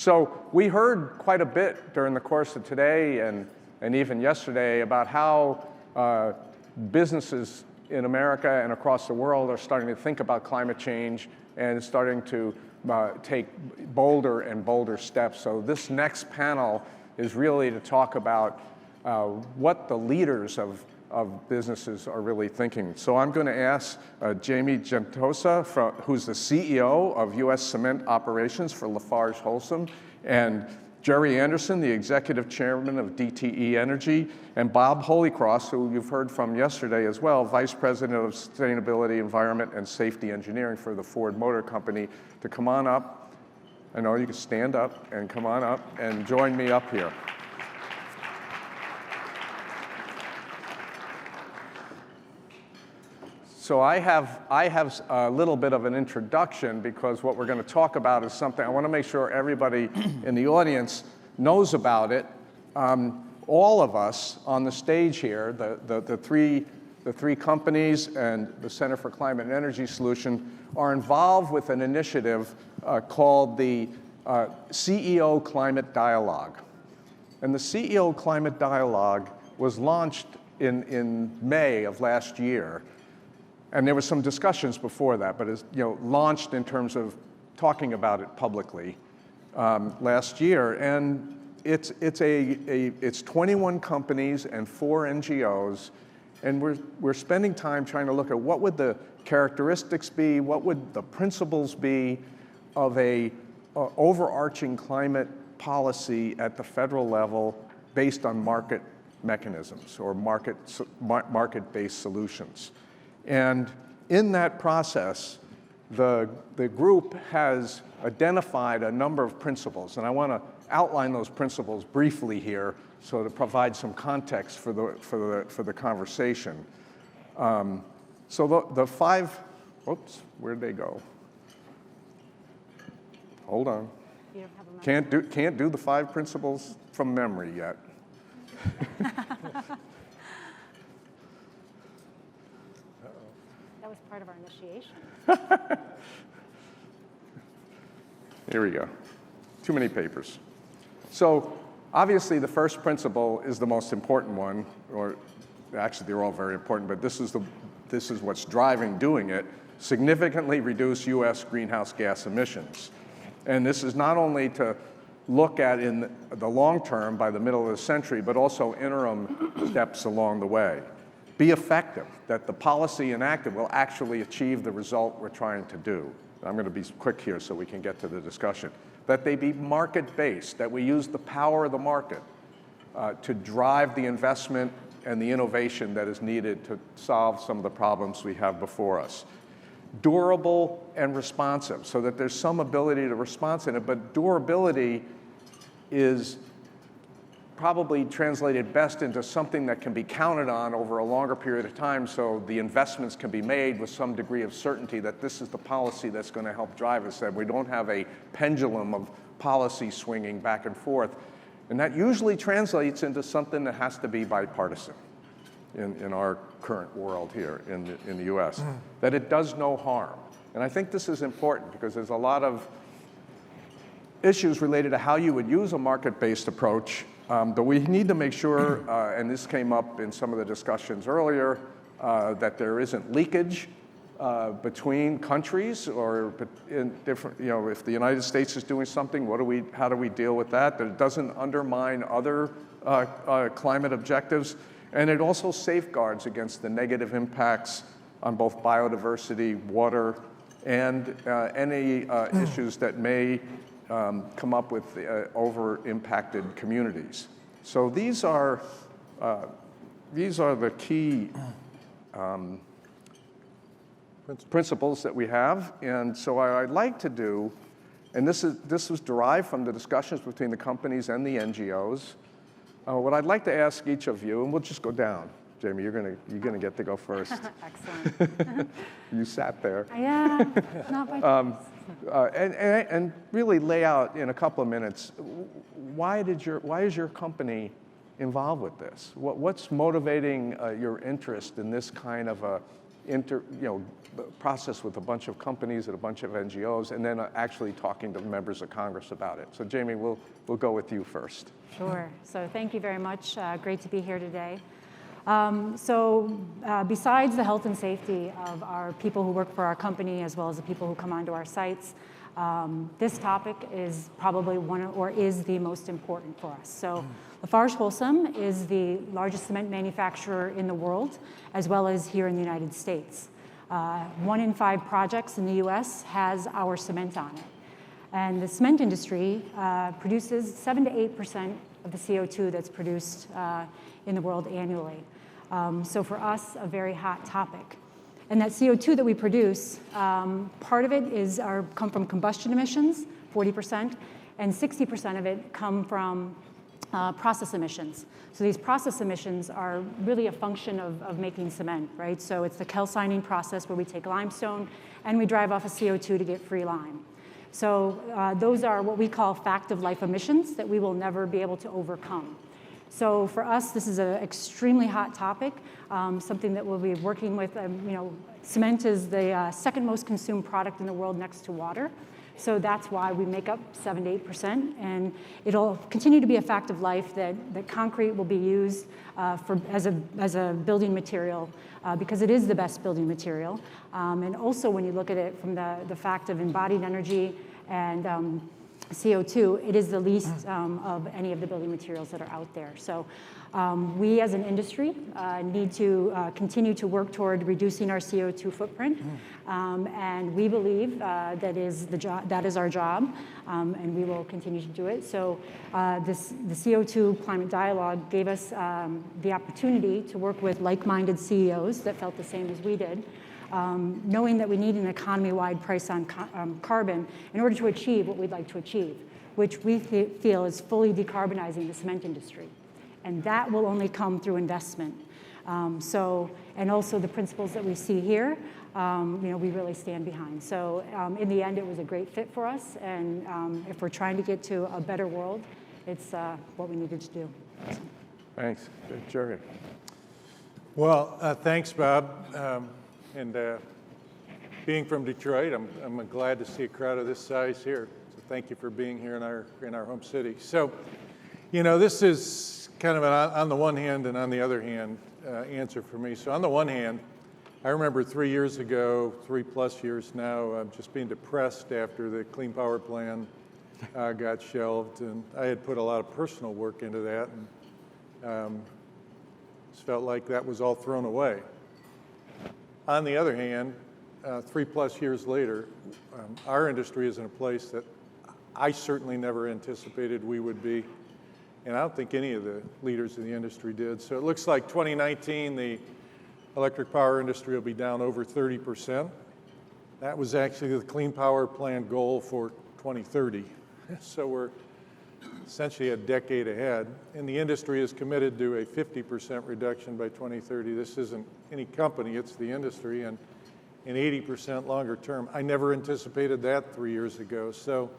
So we heard quite a bit during the course of today and even yesterday about how businesses in America and across the world are starting to think about climate change and starting to take bolder and bolder steps. So this next panel is really to talk about what the leaders of businesses are really thinking. So I'm going to ask Jamie Gentoso, who's the CEO of U.S. Cement Operations for LafargeHolcim, and Gerry Anderson, the Executive Chairman of DTE Energy, and Bob Holycross, who you've heard from yesterday as well, Vice President of Sustainability, Environment, and Safety Engineering for the Ford Motor Company, to come on up. I know you can stand up and come on up and join me up here. So I have a little bit of an introduction because what we're going to talk about is something I want to make sure everybody in the audience knows about it. All of us on the stage here, the three companies and the Center for Climate and Energy Solution, are involved with an initiative called the CEO Climate Dialogue. And the CEO Climate Dialogue was launched in May of last year. And there were some discussions before that, but it's launched in terms of talking about it publicly last year. And it's 21 companies and 4 NGOs, and we're spending time trying to look at what would the characteristics be, what would the principles be of a overarching climate policy at the federal level based on market mechanisms or market-based solutions. And in that process, the group has identified a number of principles, and I want to outline those principles briefly here so to provide some context for the conversation. So the 5, whoops, where'd they go? Hold on. You don't have a Can't do the 5 principles from memory yet. That was part of our initiation. Here we go. Too many papers. So obviously the first principle is the most important one, or actually they're all very important, but this is what's driving doing it: significantly reduce U.S. greenhouse gas emissions. And this is not only to look at in the long term by the middle of the century, but also interim steps along the way. Be effective, that the policy enacted will actually achieve the result we're trying to do. I'm going to be quick here so we can get to the discussion. That they be market-based, that we use the power of the market to drive the investment and the innovation that is needed to solve some of the problems we have before us. Durable and responsive, so that there's some ability to respond in it, but durability is probably translated best into something that can be counted on over a longer period of time, so the investments can be made with some degree of certainty that this is the policy that's going to help drive us, that we don't have a pendulum of policy swinging back and forth. And that usually translates into something that has to be bipartisan in our current world here in the US, that it does no harm. And I think this is important because there's a lot of issues related to how you would use a market-based approach. But we need to make sure, and this came up in some of the discussions earlier, that there isn't leakage between countries or in different, if the United States is doing something, how do we deal with that? That it doesn't undermine other climate objectives. And it also safeguards against the negative impacts on both biodiversity, water, and any issues that may come up with over-impacted communities. So these are the key principles that we have. And so what I'd like to do, and this was derived from the discussions between the companies and the NGOs, what I'd like to ask each of you, and we'll just go down. Jamie, you're gonna get to go first. Excellent. You sat there. Yeah, not by choice. And really lay out in a couple of minutes, why is your company involved with this? What's motivating your interest in this kind of a process with a bunch of companies and a bunch of NGOs, and then actually talking to members of Congress about it. So Jamie, we'll go with you first. Sure. So thank you very much. Great to be here today. Besides the health and safety of our people who work for our company, as well as the people who come onto our sites, this topic is probably is the most important for us. So LafargeHolcim is the largest cement manufacturer in the world, as well as here in the United States. 1 in 5 projects in the US has our cement on it. And the cement industry produces 7 to 8% of the CO2 that's produced in the world annually. So for us, a very hot topic. And that CO2 that we produce, part of it come from combustion emissions, 40%, and 60% of it come from process emissions. So these process emissions are really a function of making cement, right? So it's the calcining process where we take limestone and we drive off a CO2 to get free lime. So those are what we call fact of life emissions that we will never be able to overcome. So for us, this is an extremely hot topic, something that we'll be working with. Cement is the second most consumed product in the world next to water. So that's why we make up 7 to 8%. And it'll continue to be a fact of life that concrete will be used as a building material because it is the best building material. And also when you look at it from the fact of embodied energy and CO2, it is the least of any of the building materials that are out there. So we as an industry need to continue to work toward reducing our CO2 footprint. And we believe that is our job, and we will continue to do it. So the CO2 Climate Dialogue gave us the opportunity to work with like-minded CEOs that felt the same as we did. Knowing that we need an economy-wide price on carbon in order to achieve what we'd like to achieve, which we feel is fully decarbonizing the cement industry. And that will only come through investment. And also the principles that we see here, we really stand behind. So in the end, it was a great fit for us. And if we're trying to get to a better world, it's what we needed to do. Thanks. Gerry. Well, thanks, Bob. And being from Detroit, I'm glad to see a crowd of this size here. So thank you for being here in our home city. So, this is kind of an on the one hand and on the other hand answer for me. So on the one hand, I remember 3 years ago, 3+ years now, just being depressed after the Clean Power Plan got shelved, and I had put a lot of personal work into that, and just felt like that was all thrown away. On the other hand, 3+ years later, our industry is in a place that I certainly never anticipated we would be, and I don't think any of the leaders in the industry did. So it looks like 2019, the electric power industry will be down over 30%. That was actually the Clean Power Plan goal for 2030. So we're essentially a decade ahead, and the industry is committed to a 50% reduction by 2030. This isn't any company, it's the industry, and 80% longer term. I never anticipated that 3 years ago. So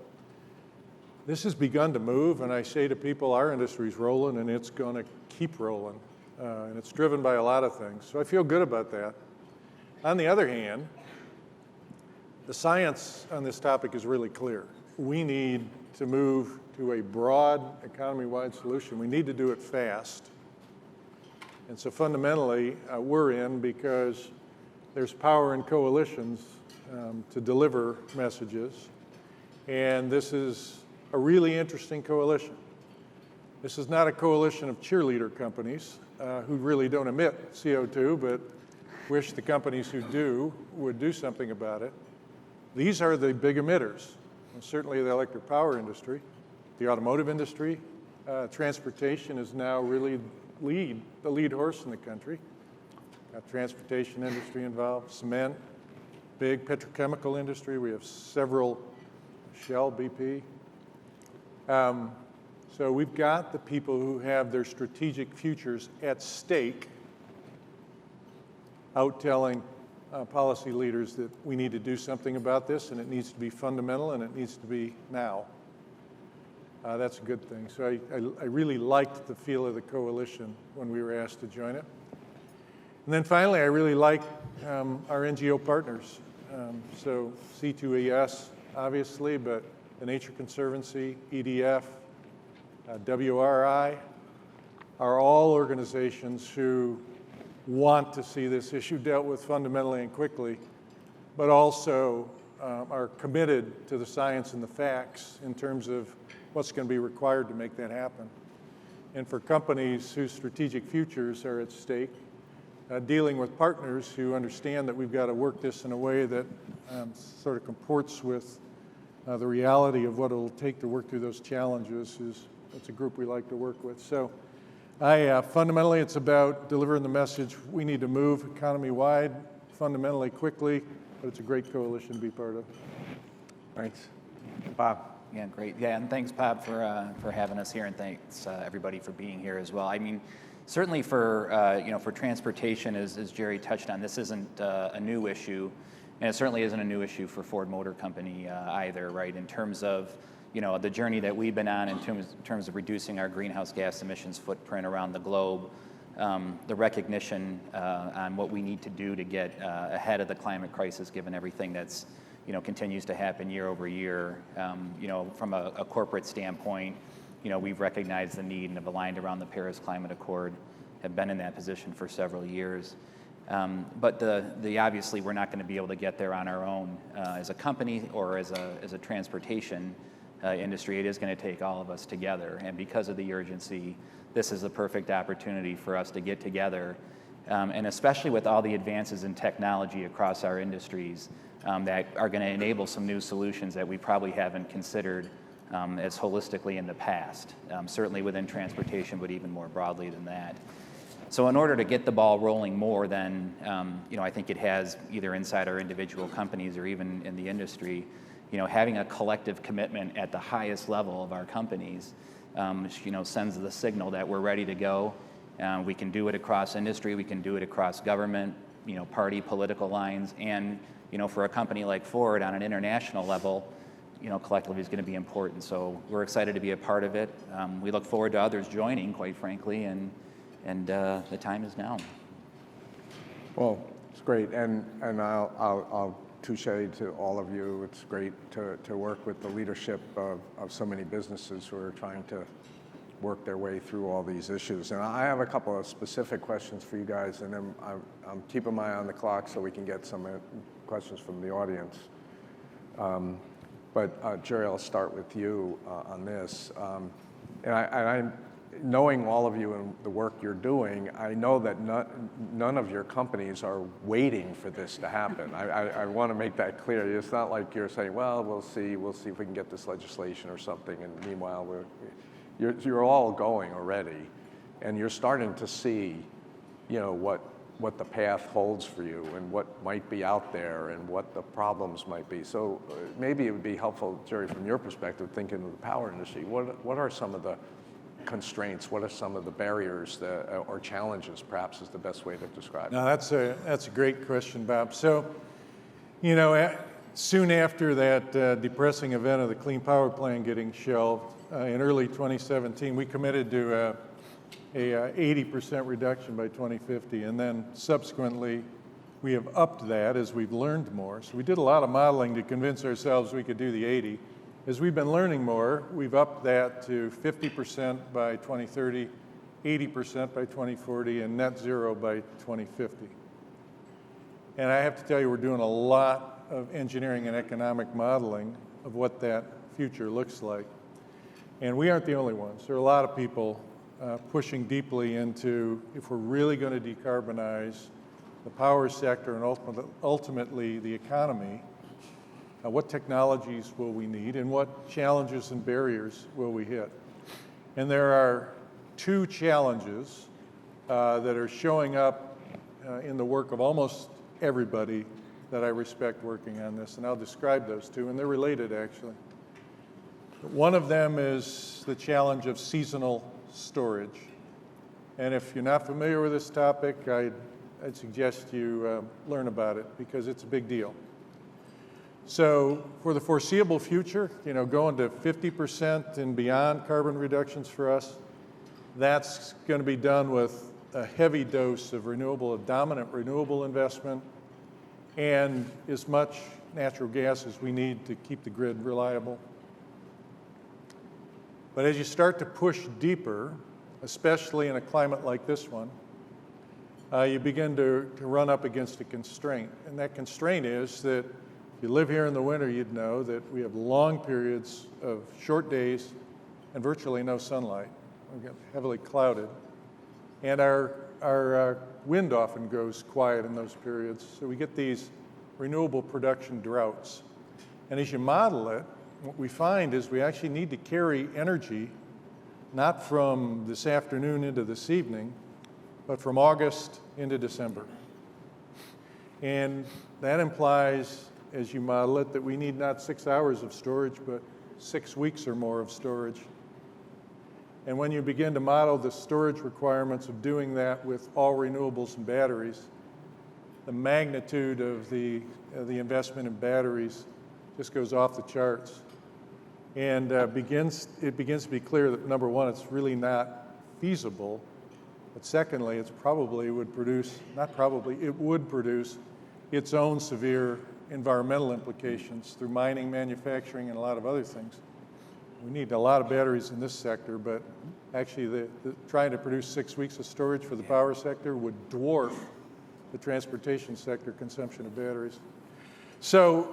this has begun to move, and I say to people, our industry's rolling, and it's going to keep rolling, and it's driven by a lot of things. So I feel good about that. On the other hand, the science on this topic is really clear. We need to move to a broad economy-wide solution. We need to do it fast. And so fundamentally, we're in because there's power in coalitions to deliver messages. And this is a really interesting coalition. This is not a coalition of cheerleader companies who really don't emit CO2, but wish the companies who do would do something about it. These are the big emitters, and certainly the electric power industry. The automotive industry, transportation is now really the lead horse in the country. Got transportation industry involved, cement, big petrochemical industry. We have several, Shell, BP. So we've got the people who have their strategic futures at stake out telling policy leaders that we need to do something about this, and it needs to be fundamental, and it needs to be now. That's a good thing. So I really liked the feel of the coalition when we were asked to join it. And then finally, I really like our NGO partners. So C2ES, obviously, but the Nature Conservancy, EDF, WRI, are all organizations who want to see this issue dealt with fundamentally and quickly, but also are committed to the science and the facts in terms of what's going to be required to make that happen. And for companies whose strategic futures are at stake, dealing with partners who understand that we've got to work this in a way that sort of comports with the reality of what it'll take to work through those challenges that's a group we like to work with. So fundamentally, it's about delivering the message we need to move economy-wide, fundamentally quickly, but it's a great coalition to be part of. Thanks. Bob. Yeah, great. Yeah, and thanks, Bob, for having us here, and thanks everybody for being here as well. I mean, certainly for transportation, as Gerry touched on, this isn't a new issue, and it certainly isn't a new issue for Ford Motor Company either, right? In terms of the journey that we've been on in terms of reducing our greenhouse gas emissions footprint around the globe, the recognition on what we need to do to get ahead of the climate crisis, given everything that's continues to happen year over year. From a corporate standpoint, we've recognized the need and have aligned around the Paris Climate Accord, have been in that position for several years. But the obviously we're not going to be able to get there on our own as a company or as a transportation industry. It is going to take all of us together, and because of the urgency, this is the perfect opportunity for us to get together, and especially with all the advances in technology across our industries that are going to enable some new solutions that we probably haven't considered as holistically in the past, certainly within transportation, but even more broadly than that. So in order to get the ball rolling more than I think it has either inside our individual companies or even in the industry, having a collective commitment at the highest level of our companies, sends the signal that we're ready to go. We can do it across industry, we can do it across government, party, political lines, and for a company like Ford on an international level, collectively is going to be important. So we're excited to be a part of it. We look forward to others joining, quite frankly, and the time is now. Well, it's great, and I'll touche to all of you. It's great to work with the leadership of so many businesses who are trying to work their way through all these issues. And I have a couple of specific questions for you guys, and then I'm keeping my eye on the clock so we can get some questions from the audience. But Gerry, I'll start with you on this. And I'm knowing all of you and the work you're doing, I know that none of your companies are waiting for this to happen. I want to make that clear. It's not like you're saying, well, we'll see if we can get this legislation or something, and meanwhile, you're all going already, and you're starting to see, what the path holds for you and what might be out there and what the problems might be. So maybe it would be helpful, Gerry, from your perspective, thinking of the power industry, what are some of the constraints? What are some of the barriers or challenges, perhaps is the best way to describe it? No, that's a great question, Bob. So, soon after that depressing event of the Clean Power Plan getting shelved in early 2017, we committed to a 80% reduction by 2050, and then subsequently we have upped that as we've learned more. So we did a lot of modeling to convince ourselves we could do the 80. As we've been learning more, we've upped that to 50% by 2030, 80% by 2040, and net zero by 2050. And I have to tell you, we're doing a lot of engineering and economic modeling of what that future looks like. And we aren't the only ones. There are a lot of people pushing deeply into, if we're really going to decarbonize the power sector and ultimately the economy, what technologies will we need and what challenges and barriers will we hit? And there are two challenges that are showing up in the work of almost everybody that I respect working on this, and I'll describe those two, and they're related actually. One of them is the challenge of seasonal storage. And if you're not familiar with this topic, I'd suggest you learn about it because it's a big deal. So for the foreseeable future, going to 50% and beyond carbon reductions for us, that's going to be done with a heavy dose of renewable, a dominant renewable investment, and as much natural gas as we need to keep the grid reliable. But as you start to push deeper, especially in a climate like this one, you begin to run up against a constraint. And that constraint is that if you live here in the winter, you'd know that we have long periods of short days and virtually no sunlight. We get heavily clouded. And our wind often goes quiet in those periods. So we get these renewable production droughts. And as you model it, what we find is we actually need to carry energy not from this afternoon into this evening, but from August into December. And that implies, as you model it, that we need not 6 hours of storage, but 6 weeks or more of storage. And when you begin to model the storage requirements of doing that with all renewables and batteries, the magnitude of the investment in batteries just goes off the charts. And it begins to be clear that, number one, it's really not feasible. But secondly, it would produce its own severe environmental implications through mining, manufacturing, and a lot of other things. We need a lot of batteries in this sector, but actually trying to produce 6 weeks of storage for the power sector would dwarf the transportation sector consumption of batteries. So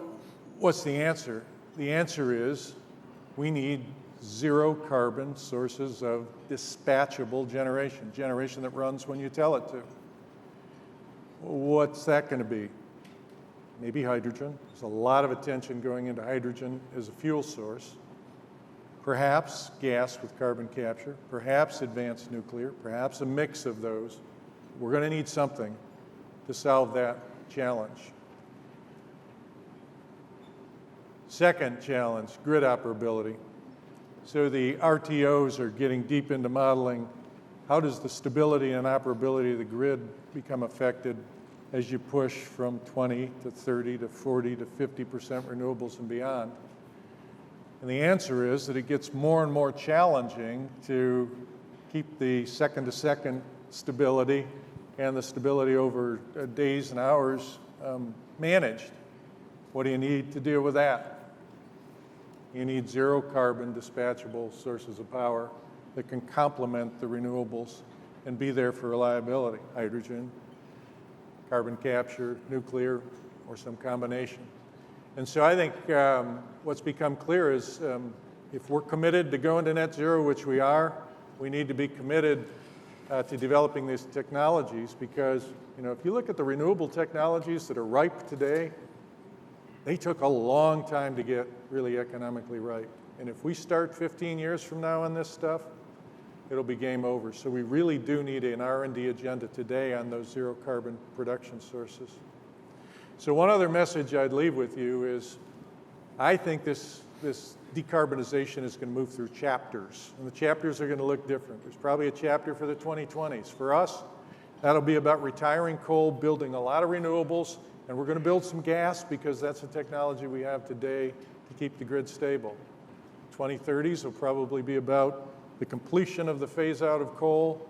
what's the answer? The answer is we need zero carbon sources of dispatchable generation that runs when you tell it to. What's that going to be? Maybe hydrogen. There's a lot of attention going into hydrogen as a fuel source. Perhaps gas with carbon capture, perhaps advanced nuclear, perhaps a mix of those. We're going to need something to solve that challenge. Second challenge, grid operability. So the RTOs are getting deep into modeling how does the stability and operability of the grid become affected as you push from 20 to 30 to 40 to 50% renewables and beyond. And the answer is that it gets more and more challenging to keep the second-to-second stability and the stability over days and hours managed. What do you need to deal with that? You need zero carbon dispatchable sources of power that can complement the renewables and be there for reliability. Hydrogen, carbon capture, nuclear, or some combination. And so I think what's become clear is if we're committed to going to net zero, which we are, we need to be committed to developing these technologies because, if you look at the renewable technologies that are ripe today, they took a long time to get really economically ripe. And if we start 15 years from now on this stuff, it'll be game over. So we really do need an R&D agenda today on those zero carbon production sources. So one other message I'd leave with you is I think this decarbonization is going to move through chapters, and the chapters are going to look different. There's probably a chapter for the 2020s. For us, that'll be about retiring coal, building a lot of renewables, and we're going to build some gas because that's the technology we have today to keep the grid stable. 2030s will probably be about the completion of the phase out of coal.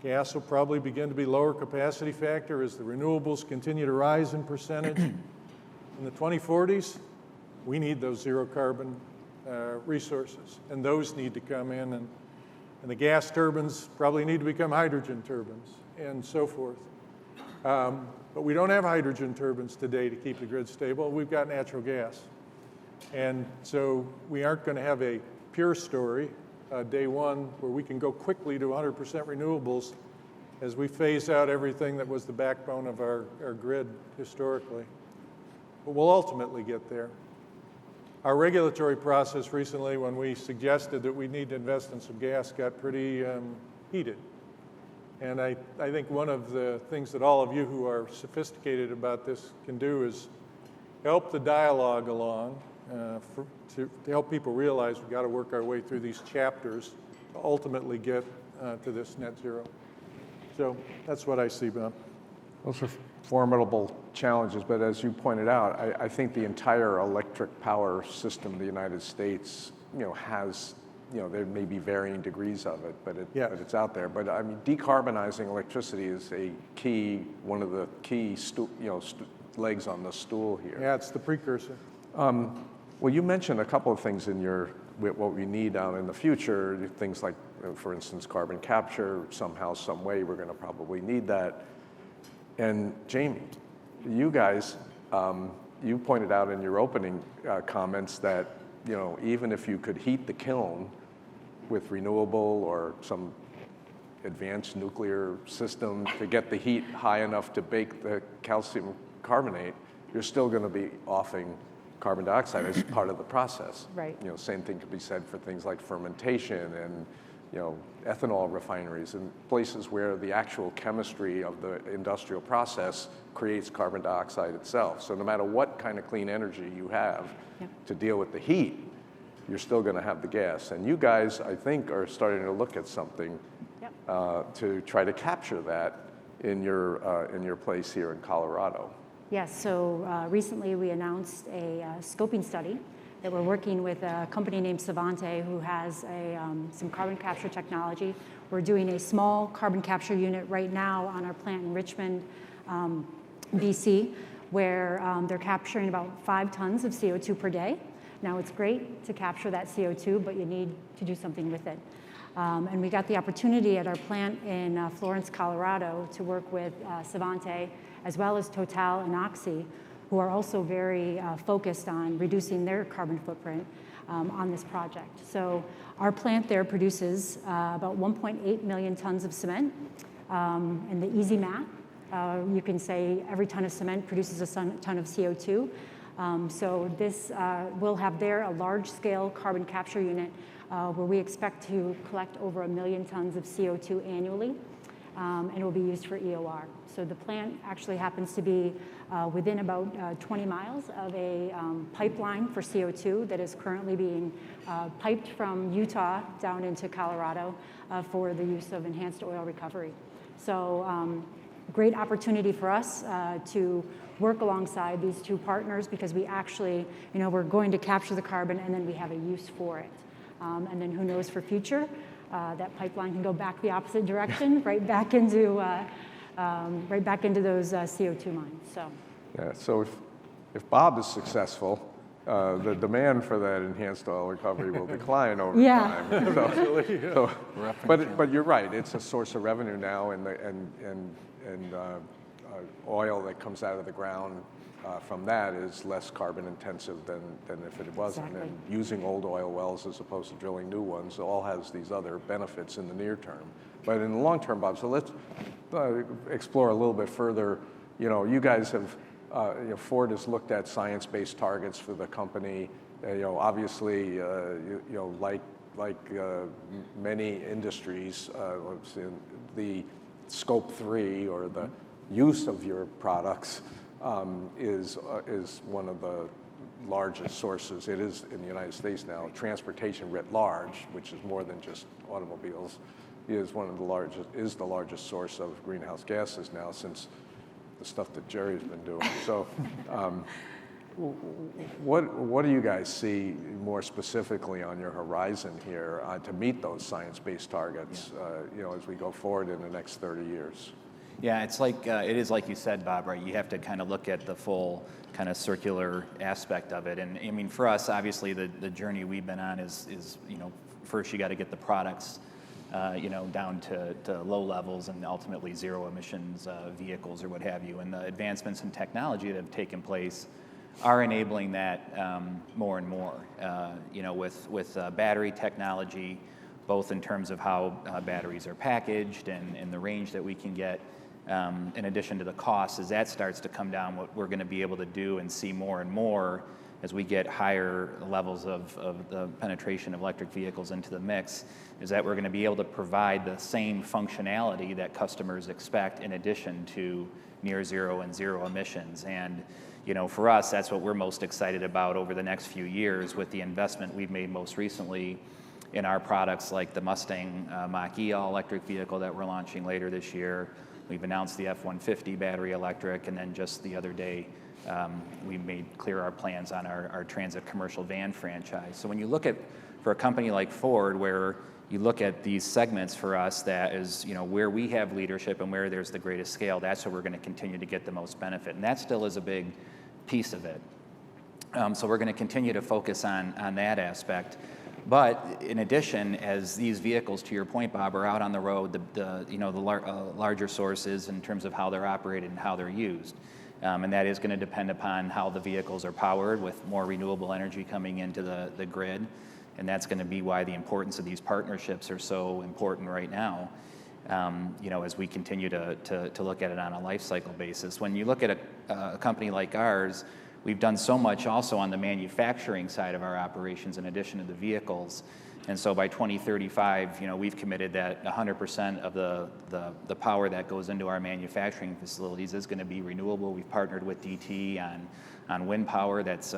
Gas will probably begin to be lower capacity factor as the renewables continue to rise in percentage. In the 2040s, we need those zero carbon resources, and those need to come in, and the gas turbines probably need to become hydrogen turbines, and so forth. But we don't have hydrogen turbines today to keep the grid stable. We've got natural gas. And so we aren't going to have a pure story day one where we can go quickly to 100% renewables as we phase out everything that was the backbone of our grid historically. But we'll ultimately get there. Our regulatory process recently, when we suggested that we need to invest in some gas, got pretty heated. And I think one of the things that all of you who are sophisticated about this can do is help the dialogue along to help people realize we've got to work our way through these chapters to ultimately get to this net zero. So that's what I see, Bob. Those are formidable challenges, but as you pointed out, I think the entire electric power system of the United States, has there may be varying degrees of it, but Yes. it's out there. But I mean, decarbonizing electricity is one of the key legs on the stool here. Yeah, it's the precursor. Well, you mentioned a couple of things in what we need out in the future, things like, for instance, carbon capture. Somehow, some way, we're going to probably need that. And Jamie, you guys, you pointed out in your opening comments that even if you could heat the kiln with renewable or some advanced nuclear system to get the heat high enough to bake the calcium carbonate, you're still going to be offing carbon dioxide as part of the process. Right. Same thing could be said for things like fermentation and ethanol refineries and places where the actual chemistry of the industrial process creates carbon dioxide itself. So no matter what kind of clean energy you have to deal with the heat, you're still going to have the gas. And you guys, I think, are starting to look at something to try to capture that in your place here in Colorado. Yes, so recently we announced a scoping study that we're working with a company named Savante who has some carbon capture technology. We're doing a small carbon capture unit right now on our plant in Richmond, BC, where they're capturing about 5 tons of CO2 per day. Now it's great to capture that CO2, but you need to do something with it. And we got the opportunity at our plant in Florence, Colorado to work with Savante, as well as Total and Oxy, who are also very focused on reducing their carbon footprint on this project. So our plant there produces about 1.8 million tons of cement. And the easy math, you can say every ton of cement produces a ton of CO2. So this will have there a large-scale carbon capture unit where we expect to collect over 1 million tons of CO2 annually, and it will be used for EOR. So the plant actually happens to be within about 20 miles of a pipeline for CO2 that is currently being piped from Utah down into Colorado for the use of enhanced oil recovery. So great opportunity for us to work alongside these two partners because we actually, we're going to capture the carbon and then we have a use for it. And then who knows for future, that pipeline can go back the opposite direction, right back into those CO2 mines. So. Yeah. So if Bob is successful, the demand for that enhanced oil recovery will decline over time. But you're right. It's a source of revenue now, and oil that comes out of the ground from that is less carbon intensive than if it wasn't. Exactly. And using old oil wells as opposed to drilling new ones all has these other benefits in the near term. But in the long term, Bob, so let's explore a little bit further. You guys have, Ford has looked at science-based targets for the company. Obviously, like many industries, the Scope 3 or the use of your products is one of the largest sources. It is in the United States now. Transportation writ large, which is more than just automobiles, is the largest source of greenhouse gases now since the stuff that Gerry's been doing. So, what do you guys see more specifically on your horizon here to meet those science-based targets? As we go forward in the next 30 years. Yeah, it's like it is like you said, Bob. Right, you have to kind of look at the full kind of circular aspect of it. And I mean, for us, obviously, the journey we've been on is first you got to get the products, down to low levels and ultimately zero emissions vehicles or what have you. And the advancements in technology that have taken place are enabling that more and more. With battery technology, both in terms of how batteries are packaged and the range that we can get. In addition to the cost, as that starts to come down, what we're going to be able to do and see more and more as we get higher levels of the penetration of electric vehicles into the mix, is that we're going to be able to provide the same functionality that customers expect in addition to near zero and zero emissions. And for us, that's what we're most excited about over the next few years with the investment we've made most recently in our products like the Mustang Mach-E all-electric vehicle that we're launching later this year. We've announced the F-150 battery electric, and then just the other day, we made clear our plans on our transit commercial van franchise. So when you look at for a company like Ford, where you look at these segments for us, that is, where we have leadership and where there's the greatest scale, that's where we're going to continue to get the most benefit. And that still is a big piece of it. So we're going to continue to focus on that aspect. But in addition, as these vehicles, to your point, Bob, are out on the road, the larger sources in terms of how they're operated and how they're used. And that is going to depend upon how the vehicles are powered, with more renewable energy coming into the grid. And that's going to be why the importance of these partnerships are so important right now, as we continue to look at it on a life cycle basis. When you look at a company like ours, we've done so much also on the manufacturing side of our operations in addition to the vehicles. And so by 2035, we've committed that 100% of the power that goes into our manufacturing facilities is going to be renewable. We've partnered with DT on wind power that's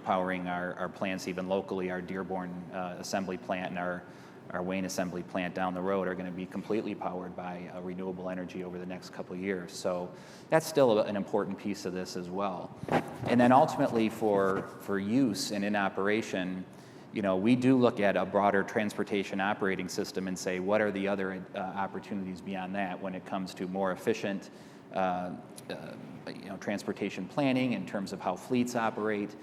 powering our plants even locally. Our Dearborn assembly plant and our Wayne assembly plant down the road are going to be completely powered by renewable energy over the next couple of years. So that's still an important piece of this as well. And then ultimately for use and in operation, we do look at a broader transportation operating system and say, what are the other opportunities beyond that when it comes to more efficient transportation planning in terms of how fleets operate,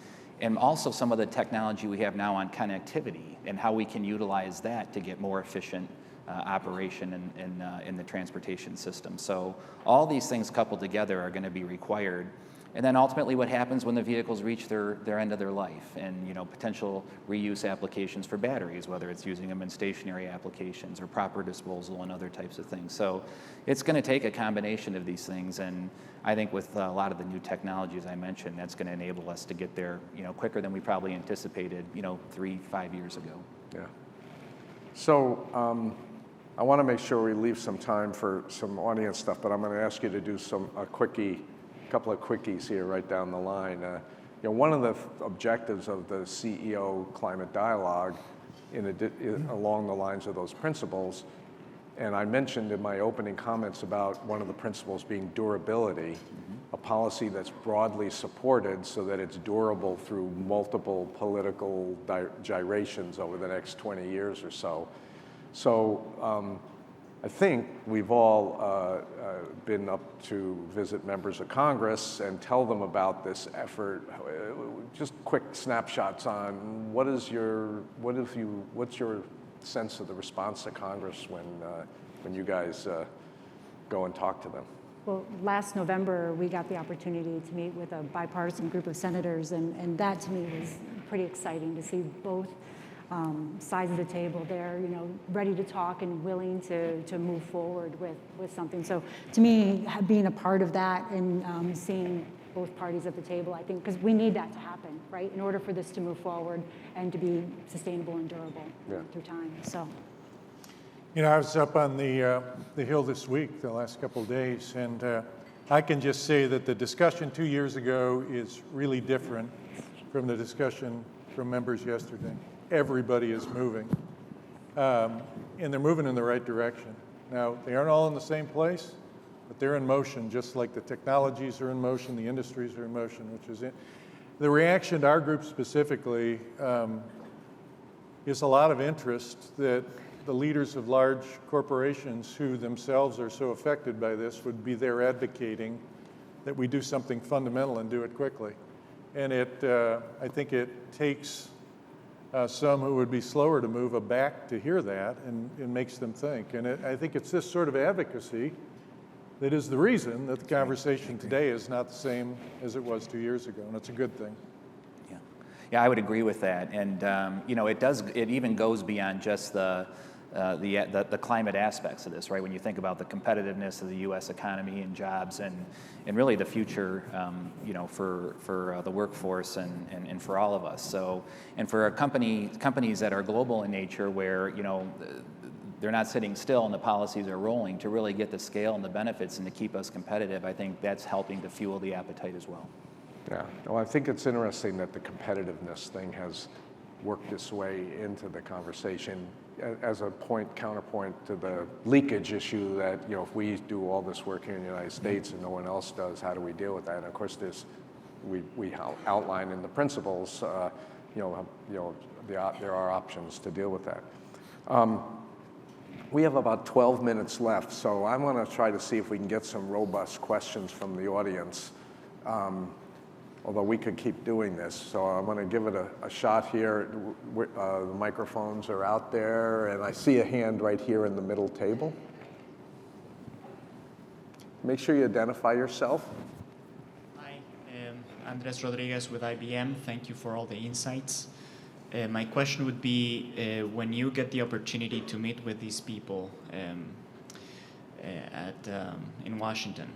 and also some of the technology we have now on connectivity and how we can utilize that to get more efficient operation in the transportation system. So all these things coupled together are going to be required. And then ultimately what happens when the vehicles reach their end of their life, and potential reuse applications for batteries, whether it's using them in stationary applications or proper disposal and other types of things. So it's going to take a combination of these things, and I think with a lot of the new technologies I mentioned, that's going to enable us to get there quicker than we probably anticipated 3-5 years ago. Yeah. So I want to make sure we leave some time for some audience stuff, but I'm going to ask you to do a couple of quickies here right down the line. One of the objectives of the CEO Climate Dialogue, along the lines of those principles, and I mentioned in my opening comments about one of the principles being durability, a policy that's broadly supported so that it's durable through multiple political gyrations over the next 20 years or so. So I think we've all been up to visit members of Congress and tell them about this effort. Just quick snapshots on what's your sense of the response to Congress when you guys go and talk to them? Well, last November, we got the opportunity to meet with a bipartisan group of senators, and that to me was pretty exciting to see both sides of the table there, ready to talk and willing to move forward with something. So to me, being a part of that and seeing both parties at the table, I think, because we need that to happen, right, in order for this to move forward and to be sustainable and durable through time. So. I was up on the Hill this week, the last couple of days, and I can just say that the discussion 2 years ago is really different from the discussion from members yesterday. Everybody is moving, and they're moving in the right direction. Now, they aren't all in the same place, but they're in motion, just like the technologies are in motion, the industries are in motion, which is it. The reaction to our group specifically is a lot of interest that the leaders of large corporations who themselves are so affected by this would be there advocating that we do something fundamental and do it quickly. And I think it takes some who would be slower to move aback to hear that, and it makes them think. And I think it's this sort of advocacy that is the reason that the conversation today is not the same as it was 2 years ago, and it's a good thing. Yeah, I would agree with that. And it even goes beyond just the climate aspects of this, right? When you think about the competitiveness of the U.S. economy and jobs, and really the future, for the workforce and for all of us. So, and for companies that are global in nature, where they're not sitting still and the policies are rolling, to really get the scale and the benefits and to keep us competitive, I think that's helping to fuel the appetite as well. Yeah, well, I think it's interesting that the competitiveness thing has worked its way into the conversation as a counterpoint to the leakage issue that, if we do all this work here in the United States and no one else does, how do we deal with that? And of course, we outline in the principles there are options to deal with that. We have about 12 minutes left, so I want to try to see if we can get some robust questions from the audience, although we could keep doing this. So I'm going to give it a shot here. The microphones are out there, and I see a hand right here in the middle table. Make sure you identify yourself. Hi, Andres Rodriguez with IBM. Thank you for all the insights. My question would be, when you get the opportunity to meet with these people in Washington,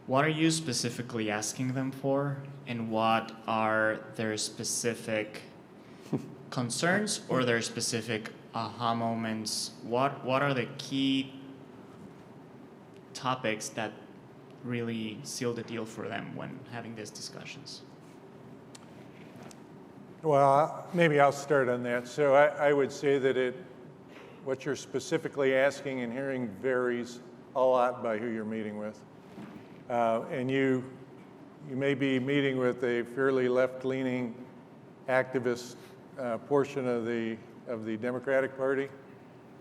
what are you specifically asking them for, and what are their specific concerns or their specific aha moments? What are the key topics that really seal the deal for them when having these discussions? Well, maybe I'll start on that. So I would say that what you're specifically asking and hearing varies a lot by who you're meeting with. And you may be meeting with a fairly left-leaning activist portion of the Democratic Party,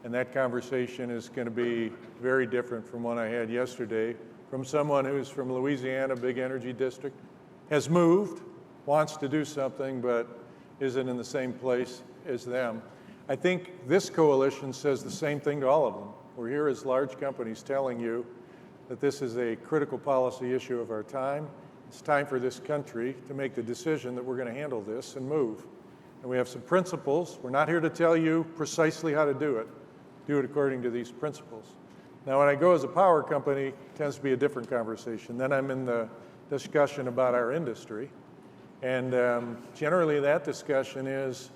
and that conversation is going to be very different from one I had yesterday from someone who's from Louisiana, big energy district, has moved, wants to do something, but isn't in the same place as them. I think this coalition says the same thing to all of them. We're here as large companies telling you that this is a critical policy issue of our time. It's time for this country to make the decision that we're going to handle this and move. And we have some principles. We're not here to tell you precisely how to do it. Do it according to these principles. Now, when I go as a power company, it tends to be a different conversation. Then I'm in the discussion about our industry. And generally that discussion is,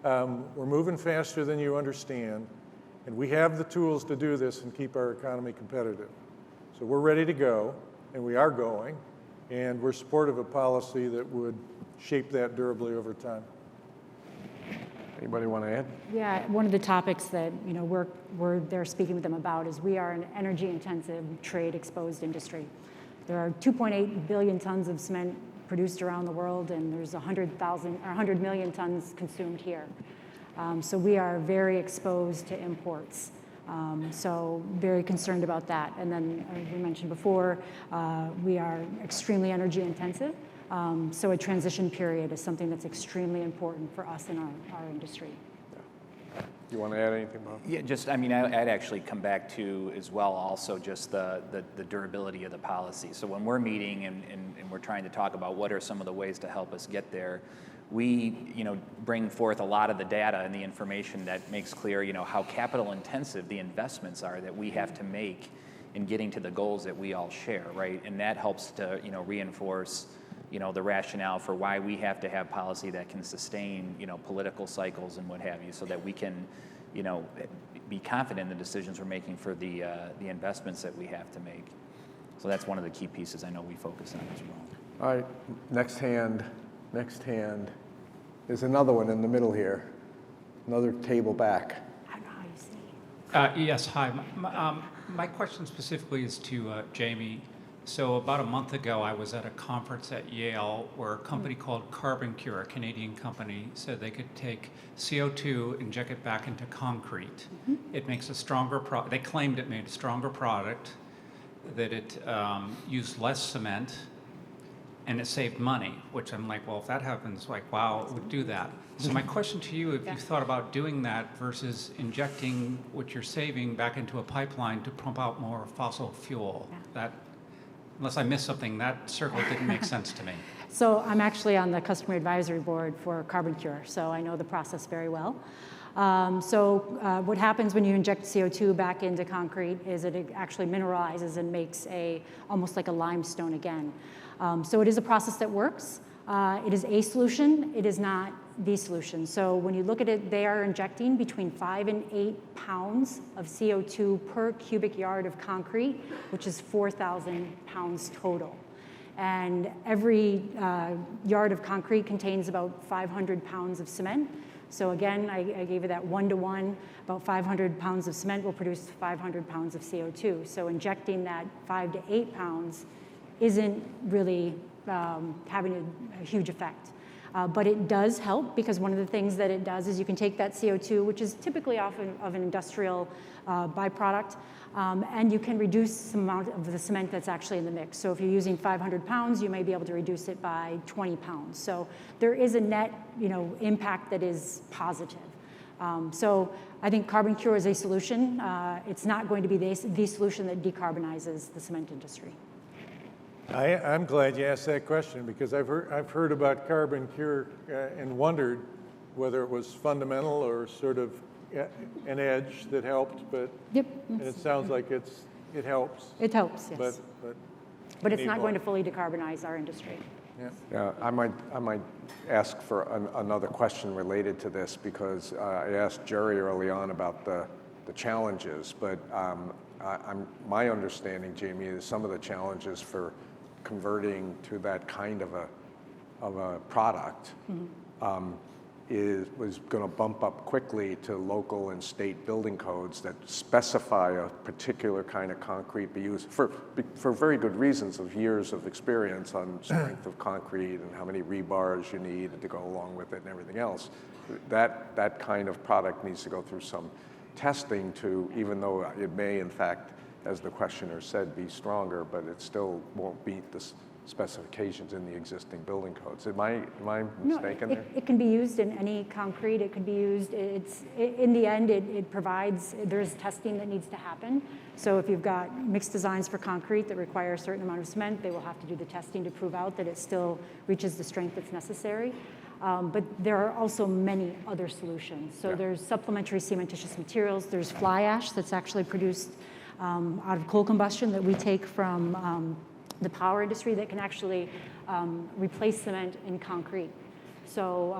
we're moving faster than you understand, and we have the tools to do this and keep our economy competitive. So we're ready to go, and we are going, and we're supportive of policy that would shape that durably over time. Anybody want to add? Yeah, one of the topics that we're there speaking with them about is we are an energy-intensive, trade-exposed industry. There are 2.8 billion tons of cement produced around the world, and there's 100 million tons consumed here. So we are very exposed to imports. So very concerned about that. And then, as we mentioned before, we are extremely energy intensive. So a transition period is something that's extremely important for us in our industry. You want to add anything, Bob? Yeah, I'd actually come back to as well also just the durability of the policy. So when we're meeting and we're trying to talk about what are some of the ways to help us get there, we bring forth a lot of the data and the information that makes clear how capital intensive the investments are that we have to make in getting to the goals that we all share, right? And that helps to reinforce the rationale for why we have to have policy that can sustain, political cycles and what have you, so that we can, be confident in the decisions we're making for the investments that we have to make. So that's one of the key pieces I know we focus on as well. All right, next hand. There's another one in the middle here, another table back. I don't know how you see it. Yes, hi. My question specifically is to Jamie. So about a month ago, I was at a conference at Yale where a company called Carbon Cure, a Canadian company, said they could take CO2, inject it back into concrete. Mm-hmm. It makes a stronger product. They claimed it made a stronger product, that it used less cement, and it saved money, which I'm like, well, if that happens, wow, it would do that. So my question to you, if you've thought about doing that versus injecting what you're saving back into a pipeline to pump out more fossil fuel, that, unless I missed something, that circle didn't make sense to me. So I'm actually on the customer advisory board for Carbon Cure, so I know the process very well. What happens when you inject CO2 back into concrete is it actually mineralizes and makes almost like a limestone again. So it is a process that works. It is a solution. It is not the solution. So when you look at it, they are injecting between 5 and 8 pounds of CO2 per cubic yard of concrete, which is 4,000 pounds total. And every yard of concrete contains about 500 pounds of cement. So again, I gave you that 1-to-1, about 500 pounds of cement will produce 500 pounds of CO2. So injecting that 5 to 8 pounds isn't really having a huge effect. But it does help because one of the things that it does is you can take that CO2, which is typically of an industrial byproduct, and you can reduce the amount of the cement that's actually in the mix. So if you're using 500 pounds, you may be able to reduce it by 20 pounds. So there is a net, impact that is positive. So I think CarbonCure is a solution. It's not going to be the solution that decarbonizes the cement industry. I'm glad you asked that question because I've heard about CarbonCure and wondered whether it was fundamental or sort of an edge that helped, but Yep. and it sounds like it helps. It helps, yes. But It's need not more. going to fully decarbonize our industry. Yeah, I might ask for another question related to this because I asked Gerry early on about the challenges, but my understanding, Jamie, is some of the challenges for converting to that kind of a product was going to bump up quickly to local and state building codes that specify a particular kind of concrete be used for very good reasons of years of experience on strength of concrete and how many rebars you need to go along with it and everything else. That kind of product needs to go through some testing to, even though it may in fact, as the questioner said, be stronger, but it still won't beat the specifications in the existing building codes. Am I mistaken there? It can be used in any concrete. It could be used, in the end, it provides, there's testing that needs to happen. So if you've got mixed designs for concrete that require a certain amount of cement, they will have to do the testing to prove out that it still reaches the strength that's necessary. But there are also many other solutions. So there's supplementary cementitious materials. There's fly ash that's actually produced out of coal combustion that we take from the power industry that can actually replace cement in concrete. So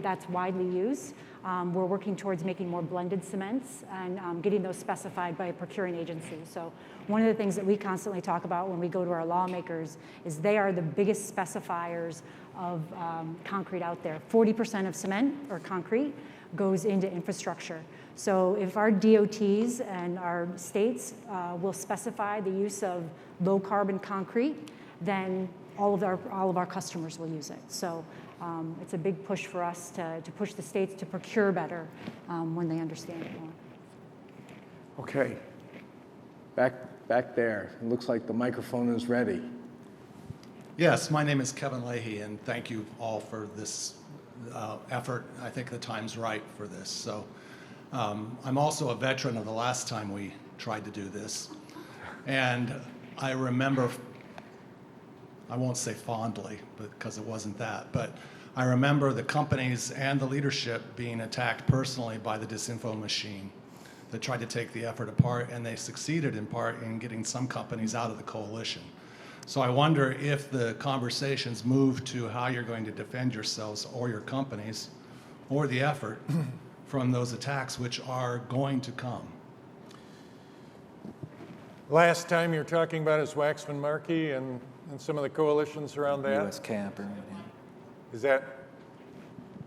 that's widely used. We're working towards making more blended cements and getting those specified by a procuring agency. So one of the things that we constantly talk about when we go to our lawmakers is they are the biggest specifiers of concrete out there. 40% of cement or concrete goes into infrastructure. So if our DOTs and our states will specify the use of low carbon concrete, then all of our customers will use it. So it's a big push for us to push the states to procure better when they understand it more. Okay, back there. It looks like the microphone is ready. Yes, my name is Kevin Leahy, and thank you all for this effort. I think the time's right for this. So I'm also a veteran of the last time we tried to do this. And I remember, I won't say fondly, because it wasn't that, but I remember the companies and the leadership being attacked personally by the disinfo machine that tried to take the effort apart, and they succeeded in part in getting some companies out of the coalition. So I wonder if the conversations move to how you're going to defend yourselves or your companies or the effort from those attacks, which are going to come. Last time you're talking about is Waxman Markey and some of the coalitions around that? US Cap. Is that?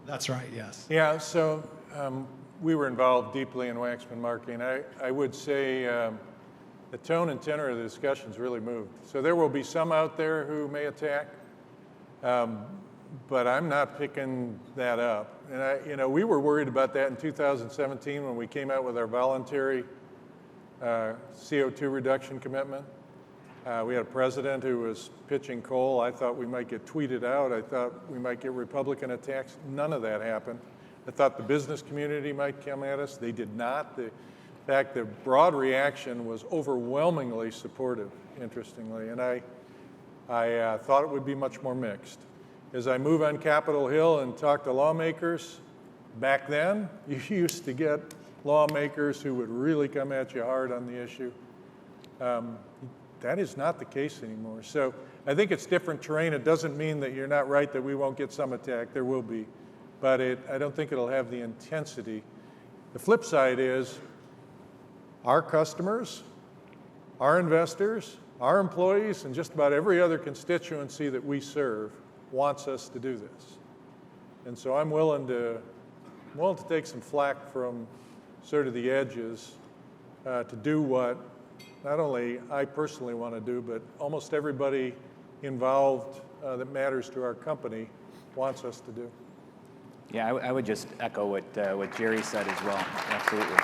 That's right, yes. Yeah, so we were involved deeply in Waxman Markey, and I would say the tone and tenor of the discussions really moved. So there will be some out there who may attack, but I'm not picking that up. And we were worried about that in 2017 when we came out with our voluntary CO2 reduction commitment. We had a president who was pitching coal. I thought we might get tweeted out. I thought we might get Republican attacks. None of that happened. I thought the business community might come at us. They did not. In fact, the broad reaction was overwhelmingly supportive, interestingly, and I thought it would be much more mixed. As I move on Capitol Hill and talk to lawmakers, back then, you used to get lawmakers who would really come at you hard on the issue. That is not the case anymore. So I think it's different terrain. It doesn't mean that you're not right that we won't get some attack. There will be. But I don't think it'll have the intensity. The flip side is our customers, our investors, our employees, and just about every other constituency that we serve wants us to do this. And so I'm willing to take some flack from sort of the edges to do what not only I personally want to do, but almost everybody involved that matters to our company wants us to do. Yeah, I would just echo what Gerry said as well. Absolutely.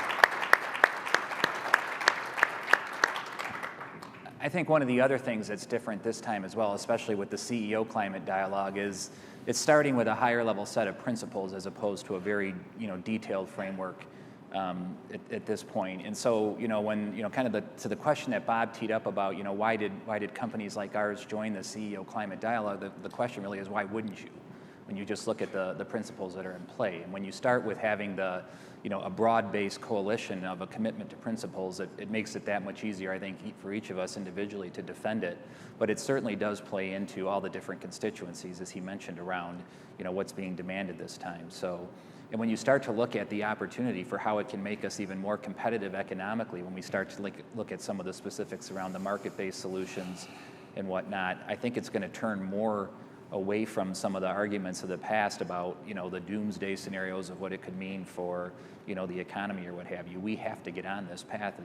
I think one of the other things that's different this time as well, especially with the CEO climate dialogue, is it's starting with a higher level set of principles as opposed to a very detailed framework at this point. And so when kind of to the question that Bob teed up about why did companies like ours join the CEO climate dialogue, the question really is why wouldn't you? When you just look at the principles that are in play, and when you start with having a broad-based coalition of a commitment to principles, it makes it that much easier, I think, for each of us individually to defend it. But it certainly does play into all the different constituencies, as he mentioned, around what's being demanded this time. So, and when you start to look at the opportunity for how it can make us even more competitive economically, when we start to look at some of the specifics around the market-based solutions and whatnot, I think it's going to turn more away from some of the arguments of the past about the doomsday scenarios of what it could mean for the economy or what have you. We have to get on this path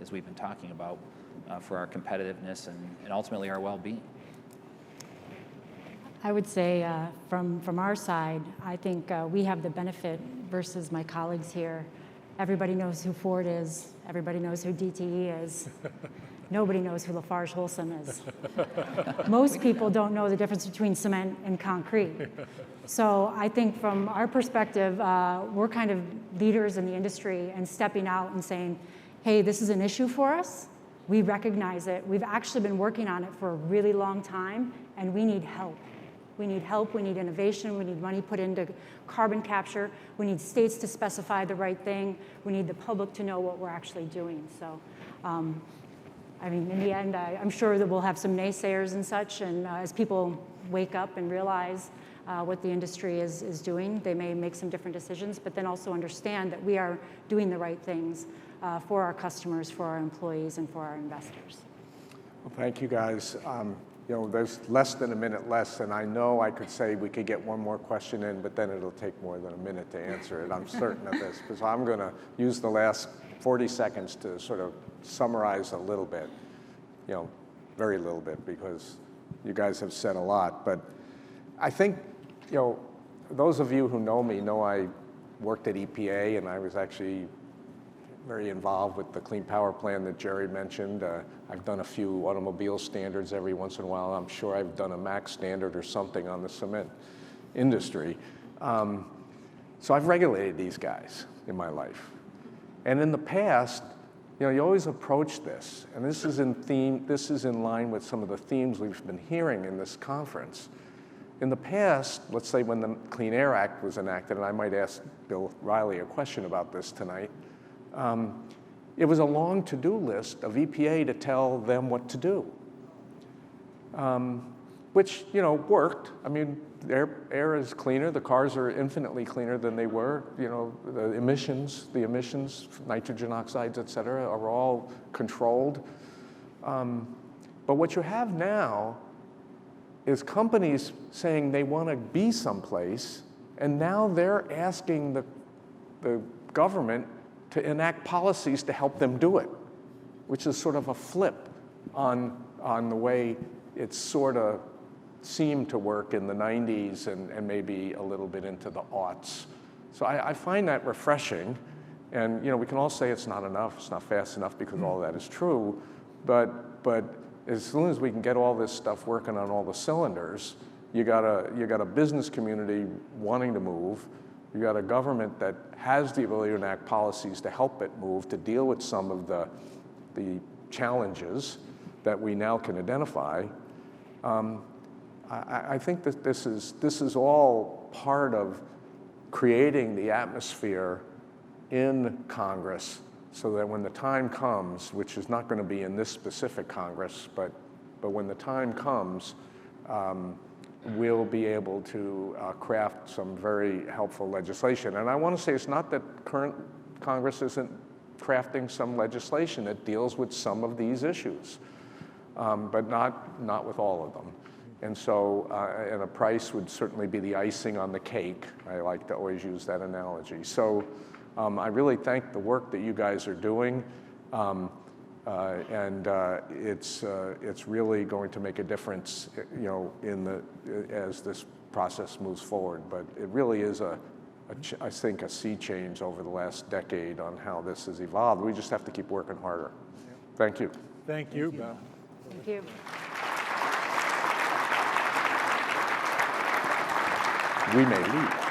as we've been talking about for our competitiveness and ultimately our well-being. I would say from our side, I think we have the benefit versus my colleagues here. Everybody knows who Ford is. Everybody knows who DTE is. Nobody knows who LafargeHolcim is. Most people don't know the difference between cement and concrete. So I think from our perspective, we're kind of leaders in the industry and stepping out and saying, hey, this is an issue for us. We recognize it. We've actually been working on it for a really long time, and we need help. We need help, we need innovation, we need money put into carbon capture, we need states to specify the right thing, we need the public to know what we're actually doing. So, I mean, in the end, I'm sure that we'll have some naysayers and such, and as people wake up and realize what the industry is doing, they may make some different decisions, but then also understand that we are doing the right things for our customers, for our employees, and for our investors. Well, thank you, guys. There's less than a minute less, and I know I could say we could get one more question in, but then it'll take more than a minute to answer it. I'm certain of this, because I'm going to use the last 40 seconds to sort of summarize a little bit, very little bit, because you guys have said a lot. But I think, those of you who know me know I worked at EPA, and I was actually very involved with the Clean Power Plan that Gerry mentioned. I've done a few automobile standards every once in a while. I'm sure I've done a MAX standard or something on the cement industry. So I've regulated these guys in my life. And in the past, you always approach this, and this is in line with some of the themes we've been hearing in this conference. In the past, let's say when the Clean Air Act was enacted, and I might ask Bill Riley a question about this tonight, it was a long to-do list of EPA to tell them what to do, which, worked. I mean, air is cleaner. The cars are infinitely cleaner than they were. The emissions, nitrogen oxides, et cetera, are all controlled. But what you have now is companies saying they want to be someplace, and now they're asking the government to enact policies to help them do it, which is sort of a flip on the way it sort of seemed to work in the 90s and maybe a little bit into the aughts. So I find that refreshing. And we can all say it's not enough, it's not fast enough, because all that is true. But as soon as we can get all this stuff working on all the cylinders, you got a business community wanting to move. You got a government that has the ability to enact policies to help it move, to deal with some of the challenges that we now can identify. I think that this is all part of creating the atmosphere in Congress so that when the time comes, which is not going to be in this specific Congress, but when the time comes, we'll be able to craft some very helpful legislation. And I want to say it's not that current Congress isn't crafting some legislation that deals with some of these issues, but not with all of them. And so, and a price would certainly be the icing on the cake. I like to always use that analogy. So I really thank the work that you guys are doing. It's really going to make a difference, as this process moves forward. But it really is I think, a sea change over the last decade on how this has evolved. We just have to keep working harder. Thank you. Thank you, Bob. Thank you. We may leave.